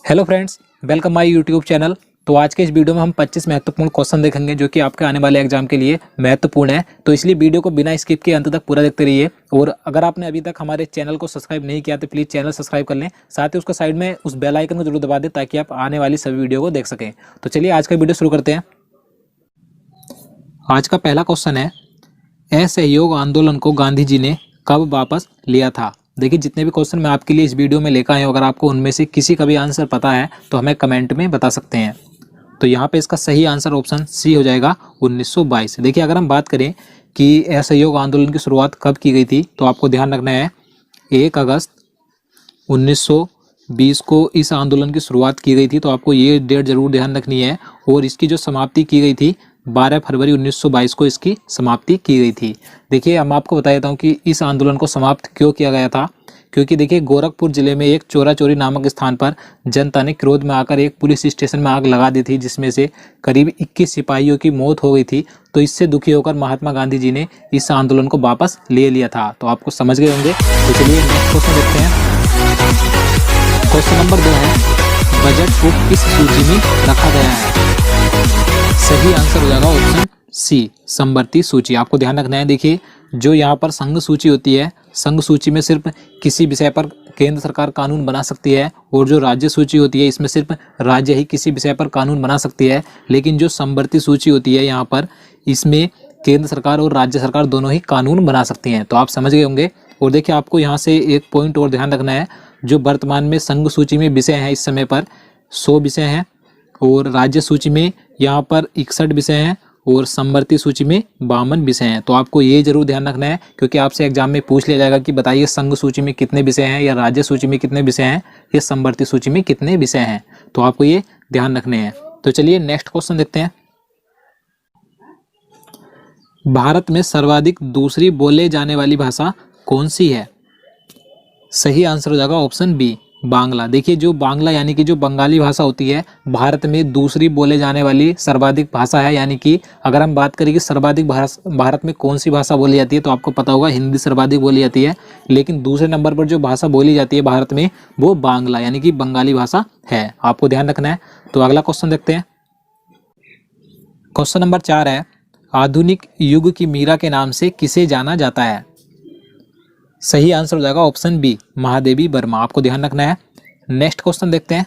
Hello friends, welcome my YouTube channel. तो आज के इस वीडियो में हम 25 महत्वपूर्ण क्वेश्चन देखेंगे जो कि आपके आने वाले एग्जाम के लिए महत्वपूर्ण है। तो इसलिए वीडियो को बिना स्किप के अंत तक पूरा देखते रहिए। और अगर आपने अभी तक हमारे चैनल को सब्सक्राइब नहीं किया तो प्लीज़ चैनल सब्सक्राइब कर लें, साथ ही उसके साइड में उस बेल आइकन को जरूर दबा दें ताकि आप आने वाली सभी वीडियो को देख सकें। तो चलिए आज का वीडियो शुरू करते हैं। आज का पहला क्वेश्चन है, असहयोग आंदोलन को गांधी जी ने कब वापस लिया था। देखिए, जितने भी क्वेश्चन मैं आपके लिए इस वीडियो में लेकर आया हूँ, अगर आपको उनमें से किसी का भी आंसर पता है तो हमें कमेंट में बता सकते हैं। तो यहाँ पे इसका सही आंसर ऑप्शन सी हो जाएगा 1922। देखिए, अगर हम बात करें कि असहयोग आंदोलन की शुरुआत कब की गई थी तो आपको ध्यान रखना है 1 अगस्त 1920 को इस आंदोलन की शुरुआत की गई थी। तो आपको ये डेट जरूर ध्यान रखनी है। और इसकी जो समाप्ति की गई थी 12 फरवरी 1922 को इसकी समाप्ति की गई थी। देखिए, हम आपको बता देता हूँ कि इस आंदोलन को समाप्त क्यों किया गया था। क्योंकि देखिए, गोरखपुर जिले में एक चोरा चोरी नामक स्थान पर जनता ने क्रोध में आकर एक पुलिस स्टेशन में आग लगा दी थी, जिसमें से करीब 21 सिपाहियों की मौत हो गई थी। तो इससे दुखी होकर महात्मा गांधी जी ने इस आंदोलन को वापस ले लिया था। तो आपको समझ गए होंगे। तो चलिए नेक्स्ट क्वेश्चन देखते हैं। क्वेश्चन नंबर 2 है, बजट को किस सूची में रखा गया है। सही आंसर हो जाएगा ऑप्शन सी, समवर्ती सूची। आपको ध्यान रखना है। देखिए, जो यहाँ पर संघ सूची होती है, संघ सूची में सिर्फ किसी विषय पर केंद्र सरकार कानून बना सकती है, और जो राज्य सूची होती है इसमें सिर्फ राज्य ही किसी विषय पर कानून बना सकती है। लेकिन जो समवर्ती सूची होती है यहाँ पर, इसमें केंद्र सरकार और राज्य सरकार दोनों ही कानून बना सकती हैं। तो आप समझ गए होंगे। और देखिए, आपको यहाँ से एक पॉइंट और ध्यान रखना है। जो वर्तमान में संघ सूची में विषय हैं इस समय पर 100 विषय हैं, और राज्य सूची में यहाँ पर 61 विषय हैं, और समवर्ती सूची में 52 विषय हैं। तो आपको ये जरूर ध्यान रखना है, क्योंकि आपसे एग्जाम में पूछ लिया जाएगा कि बताइए संघ सूची में कितने विषय हैं, या राज्य सूची में कितने विषय हैं, या समवर्ती सूची में कितने विषय हैं। तो आपको ये ध्यान रखने हैं। तो चलिए नेक्स्ट क्वेश्चन देखते हैं। भारत में सर्वाधिक दूसरी बोले जाने वाली भाषा कौन सी है। सही आंसर हो जाएगा ऑप्शन बी, बांग्ला। देखिए, जो बांग्ला यानी कि जो बंगाली भाषा होती है, भारत में दूसरी बोले जाने वाली सर्वाधिक भाषा है। यानी कि अगर हम बात करें कि सर्वाधिक भारत में कौन सी भाषा बोली जाती है, तो आपको पता होगा हिंदी सर्वाधिक बोली जाती है। लेकिन दूसरे नंबर पर जो भाषा बोली जाती है भारत में, वो बांग्ला यानी कि बंगाली भाषा है। आपको ध्यान रखना है। तो अगला क्वेश्चन देखते हैं। क्वेश्चन नंबर 4 है, आधुनिक युग की मीरा के नाम से किसे जाना जाता है। सही आंसर हो जाएगा ऑप्शन बी, महादेवी वर्मा। आपको ध्यान रखना है। नेक्स्ट क्वेश्चन देखते हैं।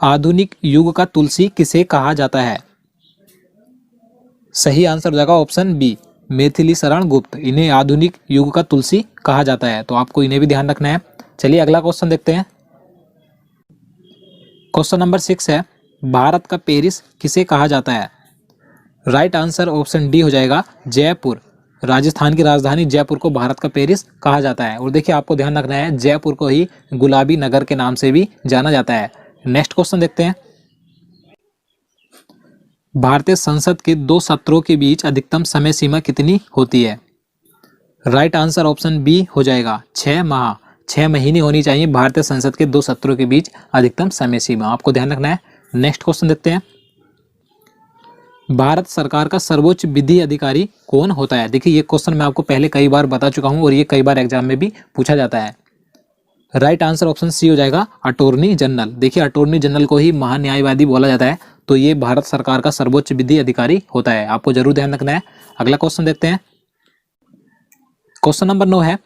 आधुनिक युग का तुलसी किसे कहा जाता है। सही आंसर हो जाएगा ऑप्शन बी, मैथिली शरण गुप्त। इन्हें आधुनिक युग का तुलसी कहा जाता है। तो आपको इन्हें भी ध्यान रखना है। चलिए अगला क्वेश्चन देखते हैं। क्वेश्चन नंबर 6 है, भारत का पेरिस किसे कहा जाता है। राइट आंसर ऑप्शन डी हो जाएगा, जयपुर। राजस्थान की राजधानी जयपुर को भारत का पेरिस कहा जाता है। और देखिए, आपको ध्यान रखना है, जयपुर को ही गुलाबी नगर के नाम से भी जाना जाता है। नेक्स्ट क्वेश्चन देखते हैं। भारतीय संसद के 2 सत्रों के बीच अधिकतम समय सीमा कितनी होती है। राइट आंसर ऑप्शन बी हो जाएगा, 6 माह। 6 महीने होनी चाहिए भारतीय संसद के 2 सत्रों के बीच अधिकतम समय सीमा। आपको ध्यान रखना है। नेक्स्ट क्वेश्चन देखते हैं। भारत सरकार का सर्वोच्च विधि अधिकारी कौन होता है। देखिए, ये क्वेश्चन मैं आपको पहले कई बार बता चुका हूं, और ये कई बार एग्जाम में भी पूछा जाता है। राइट आंसर ऑप्शन सी हो जाएगा, अटॉर्नी जनरल। देखिए, अटॉर्नी जनरल को ही महान्यायवादी बोला जाता है। तो ये भारत सरकार का सर्वोच्च विधि अधिकारी होता है। आपको जरूर ध्यान रखना है। अगला क्वेश्चन देखते हैं। क्वेश्चन नंबर 9 है,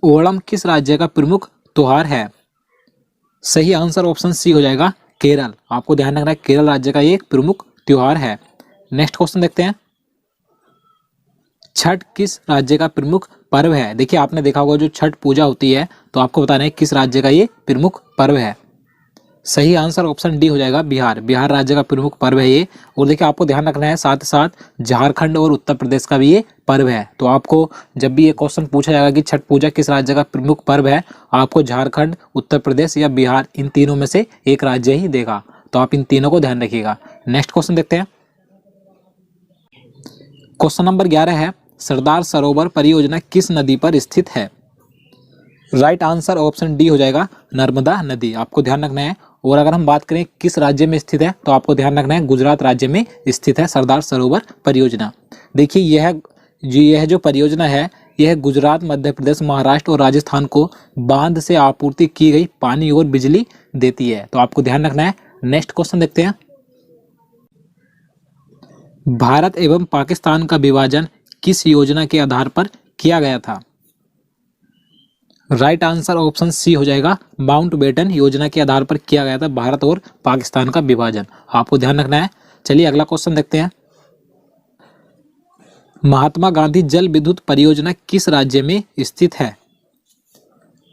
ओणम किस राज्य का प्रमुख त्योहार है। सही आंसर ऑप्शन सी हो जाएगा, केरल। आपको ध्यान रखना है, केरल राज्य का ये प्रमुख त्योहार है। नेक्स्ट क्वेश्चन देखते हैं। छठ किस राज्य का प्रमुख पर्व है। देखिए, आपने देखा होगा जो छठ पूजा होती है, तो आपको बताना है किस राज्य का ये प्रमुख पर्व है। सही आंसर ऑप्शन डी हो जाएगा, बिहार। बिहार राज्य का प्रमुख पर्व है ये। और देखिए, आपको ध्यान रखना है, साथ साथ झारखंड और उत्तर प्रदेश का भी ये पर्व है। तो आपको जब भी ये क्वेश्चन पूछा जाएगा कि छठ पूजा किस राज्य का प्रमुख पर्व है, आपको झारखंड, उत्तर प्रदेश या बिहार, इन तीनों में से एक राज्य ही देगा। तो आप इन तीनों को ध्यान रखिएगा। नेक्स्ट क्वेश्चन देखते हैं। क्वेश्चन नंबर 11 है, सरदार सरोवर परियोजना किस नदी पर स्थित है। राइट आंसर ऑप्शन डी हो जाएगा, नर्मदा नदी। आपको ध्यान रखना है। और अगर हम बात करें किस राज्य में स्थित है, तो आपको ध्यान रखना है, गुजरात राज्य में स्थित है सरदार सरोवर परियोजना। देखिए, यह जो परियोजना है, यह गुजरात, मध्य प्रदेश, महाराष्ट्र और राजस्थान को बांध से आपूर्ति की गई पानी और बिजली देती है। तो आपको ध्यान रखना है। नेक्स्ट क्वेश्चन देखते हैं। भारत एवं पाकिस्तान का विभाजन किस योजना के आधार पर किया गया था? राइट आंसर ऑप्शन सी हो जाएगा, माउंटबेटन योजना के आधार पर किया गया था भारत और पाकिस्तान का विभाजन। आपको ध्यान रखना है। चलिए अगला क्वेश्चन देखते हैं। महात्मा गांधी जल विद्युत परियोजना किस राज्य में स्थित है?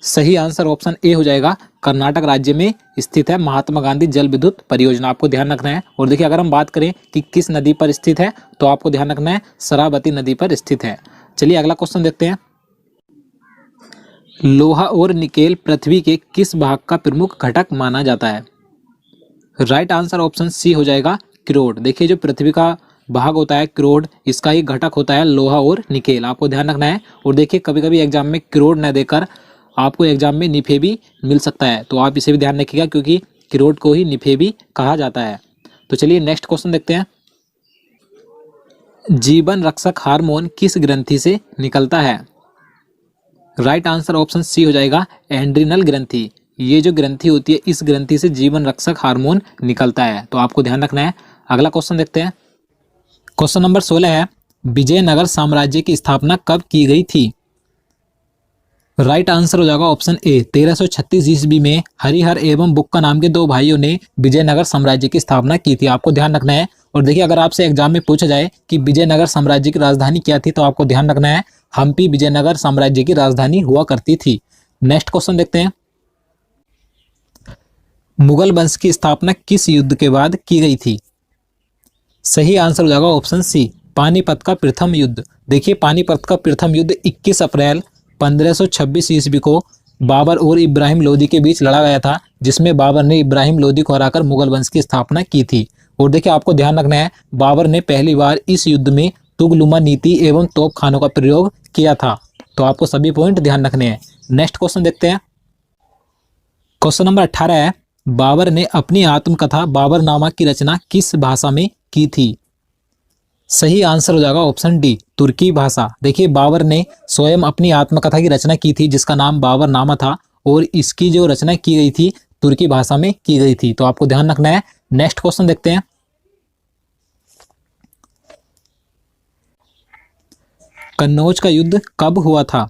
सही आंसर ऑप्शन ए हो जाएगा, कर्नाटक राज्य में स्थित है महात्मा गांधी जल विद्युत परियोजना। आपको ध्यान रखना है। और देखिए अगर हम बात करें कि किस नदी पर स्थित है, तो आपको ध्यान रखना है शरावती नदी पर स्थित है। चलिए अगला क्वेश्चन देखते हैं। लोहा और निकेल पृथ्वी के किस भाग का प्रमुख घटक माना जाता है? राइट आंसर ऑप्शन सी हो जाएगा, क्रोड। देखिए जो पृथ्वी का भाग होता है क्रोड, इसका ही घटक होता है लोहा और निकेल। आपको ध्यान रखना है। और देखिए कभी कभी एग्जाम में क्रोड न देकर आपको एग्जाम में निफे भी मिल सकता है, तो आप इसे भी ध्यान रखिएगा क्योंकि क्रोड को ही निफे भी कहा जाता है। तो चलिए नेक्स्ट क्वेश्चन देखते हैं। जीवन रक्षक हार्मोन किस ग्रंथि से निकलता है? राइट आंसर ऑप्शन सी हो जाएगा, एंड्रिनल ग्रंथि। ये जो ग्रंथि होती है, इस ग्रंथि से जीवन रक्षक हार्मोन निकलता है। तो आपको ध्यान रखना है। अगला क्वेश्चन देखते हैं। क्वेश्चन नंबर 16 है, विजयनगर साम्राज्य की स्थापना कब की गई थी? राइट आंसर हो जाएगा ऑप्शन ए, 1336 ईस्वी में हरिहर एवं बुक्का नाम के दो भाइयों ने विजयनगर साम्राज्य की स्थापना की थी। आपको ध्यान रखना है। और देखिए अगर आपसे एग्जाम में पूछा जाए कि विजयनगर साम्राज्य की राजधानी क्या थी, तो आपको ध्यान रखना है हम्पी विजयनगर साम्राज्य की राजधानी हुआ करती थी। नेक्स्ट क्वेश्चन देखते हैं। मुगल वंश की स्थापना किस युद्ध के बाद की गई थी? सही आंसर हो जाएगा ऑप्शन सी, पानीपत का प्रथम युद्ध। देखिए पानीपत का प्रथम युद्ध 21 अप्रैल 1526 ईस्वी को बाबर और इब्राहिम लोदी के बीच लड़ा गया था, जिसमें बाबर ने इब्राहिम लोदी को हराकर मुगल वंश की स्थापना की थी। और देखिए आपको ध्यान रखना है, बाबर ने पहली बार इस युद्ध में तुगलुमा नीति एवं तोपखानों का प्रयोग किया था। तो आपको सभी पॉइंट ध्यान रखने हैं। नेक्स्ट क्वेश्चन देखते हैं। क्वेश्चन नंबर 18 है, बाबर ने अपनी आत्मकथा बाबरनामा की रचना किस भाषा में की थी? सही आंसर हो जाएगा ऑप्शन डी, तुर्की भाषा। देखिए बाबर ने स्वयं अपनी आत्मकथा की रचना की थी जिसका नाम बाबरनामा था, और इसकी जो रचना की गई थी तुर्की भाषा में की गई थी। तो आपको ध्यान रखना है। नेक्स्ट क्वेश्चन देखते हैं। कन्नौज का युद्ध कब हुआ था?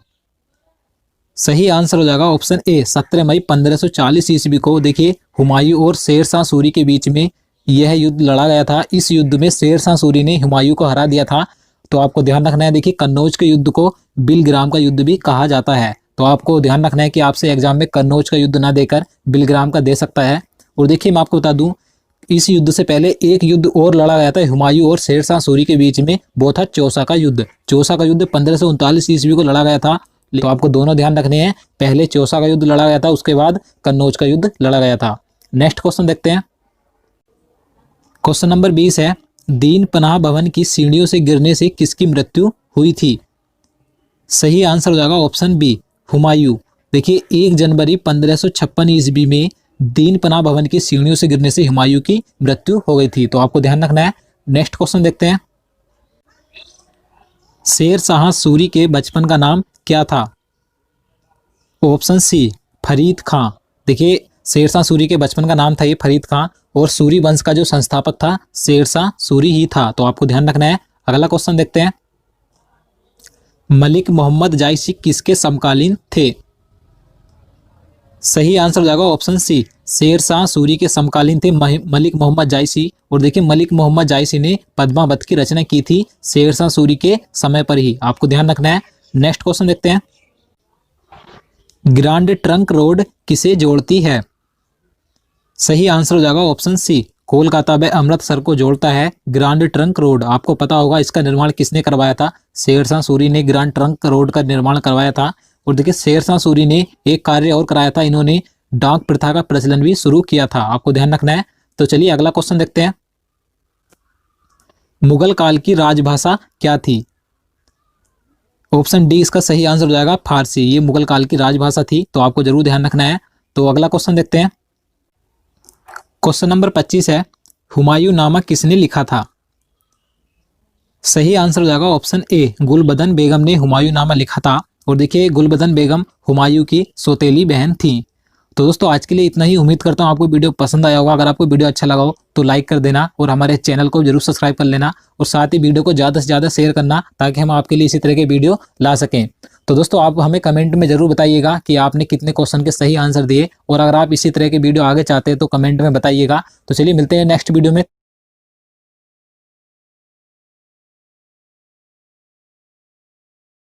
सही आंसर हो जाएगा ऑप्शन ए, 17 मई 1540 ईस्वी को। देखिए हुमायूं और शेर शाह सूरी के बीच में यह युद्ध लड़ा गया था। इस युद्ध में शेर शाह सूरी ने हुमायूं को हरा दिया था। तो आपको ध्यान रखना है। देखिए कन्नौज के युद्ध को बिलग्राम का युद्ध भी कहा जाता है। तो आपको ध्यान रखना है कि आपसे एग्जाम में कन्नौज का युद्ध ना देकर बिलग्राम का दे सकता है। और देखिए मैं आपको बता दूं, इस युद्ध से पहले एक युद्ध और लड़ा गया था हुमायूं और शेर शाह सूरी के बीच में, वो था चौसा का युद्ध। चौसा का युद्ध 1539 ईस्वी को लड़ा गया था। तो आपको दोनों ध्यान रखने हैं, पहले चौसा का युद्ध लड़ा गया था, उसके बाद कन्नौज का युद्ध लड़ा गया था। नेक्स्ट क्वेश्चन देखते हैं। क्वेश्चन नंबर 20 है, दीन पनाह भवन की सीढ़ियों से गिरने से किसकी मृत्यु हुई थी? सही आंसर हो जाएगा ऑप्शन बी, हुमायूं। देखिए 1 जनवरी 1556 ईस्वी में दीन पनाह भवन की सीढ़ियों से गिरने से हुमायूं की मृत्यु हो गई थी। तो आपको ध्यान रखना है। नेक्स्ट क्वेश्चन देखते हैं। शेर शाह सूरी के बचपन का नाम क्या था? ऑप्शन सी, फरीद खां। देखिए शेर शाह सूरी के बचपन का नाम था ये फरीद खां, और सूरी वंश का जो संस्थापक था शेर शाह सूरी ही था। तो आपको ध्यान रखना है। अगला क्वेश्चन देखते हैं। मलिक मोहम्मद जायसी किसके समकालीन थे? सही आंसर हो जाएगा ऑप्शन सी, शेर शाह सूरी के समकालीन थे मलिक मोहम्मद जायसी। और देखिए मलिक मोहम्मद जायसी ने पद्मावत की रचना की थी शेर शाह सूरी के समय पर ही। आपको ध्यान रखना है। नेक्स्ट क्वेश्चन देखते हैं। ग्रांड ट्रंक रोड किसे जोड़ती है? सही आंसर हो जाएगा ऑप्शन सी, कोलकाता व अमृतसर को जोड़ता है ग्रांड ट्रंक रोड। आपको पता होगा इसका निर्माण किसने करवाया था? शेर शाह सूरी ने ग्रांड ट्रंक रोड का निर्माण करवाया था। और देखिए शेर शाह सूरी ने एक कार्य और कराया था, इन्होंने डाक प्रथा का प्रचलन भी शुरू किया था। आपको ध्यान रखना है। तो चलिए अगला क्वेश्चन देखते हैं। मुगल काल की राजभाषा क्या थी? ऑप्शन डी इसका सही आंसर हो जाएगा, फारसी। ये मुगल काल की राजभाषा थी। तो आपको जरूर ध्यान रखना है। तो अगला क्वेश्चन देखते हैं। क्वेश्चन नंबर 25 है, हुमायूं नामा किसने लिखा था? सही आंसर हो जाएगा ऑप्शन ए, गुलबदन बेगम ने हुमायूंनामा लिखा था। और देखिए गुलबदन बेगम हुमायूं की सौतेली बहन थी। तो दोस्तों आज के लिए इतना ही। उम्मीद करता हूँ आपको वीडियो पसंद आया होगा। अगर आपको वीडियो अच्छा लगा हो तो लाइक कर देना और हमारे चैनल को जरूर सब्सक्राइब कर लेना और साथ ही वीडियो को ज़्यादा से ज़्यादा शेयर करना ताकि हम आपके लिए इसी तरह के वीडियो ला सकें। तो दोस्तों आप हमें कमेंट में जरूर बताइएगा कि आपने कितने क्वेश्चन के सही आंसर दिए और अगर आप इसी तरह के वीडियो आगे चाहते हैं तो कमेंट में बताइएगा। तो चलिए मिलते हैं नेक्स्ट वीडियो में।